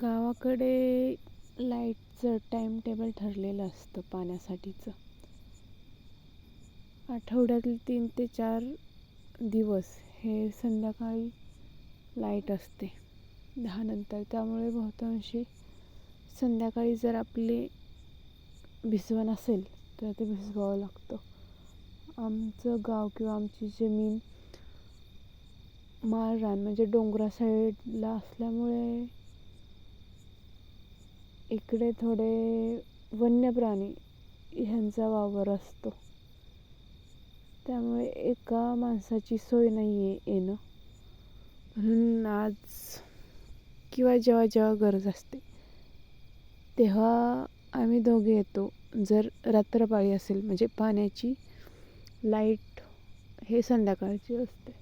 गावाकडे लाईटचं time table ठरलेलं असतं पाण्यासाठीचं. आठवड्यातील 3 ते 4 दिवस हे संध्याकाळी लाईट असते 10 नंतर. त्यामुळे बहुतांशी संध्याकाळी जर आपले भिजवण असेल तर ते भिजवावं लागतं. आमचं गाव किंवा आमची जमीन माळरान म्हणजे डोंगरा साईडला असल्यामुळे इकडे थोडे वन्य प्राणी ह्यांचा वावर असतो. त्यामुळे एका माणसाची सोय नाही आहे येणं. म्हणून आज किंवा जेव्हा जेव्हा गरज असते तेव्हा आम्ही दोघे येतो. जर रात्रपाळी असेल म्हणजे पाण्याची लाईट हे संध्याकाळची असते.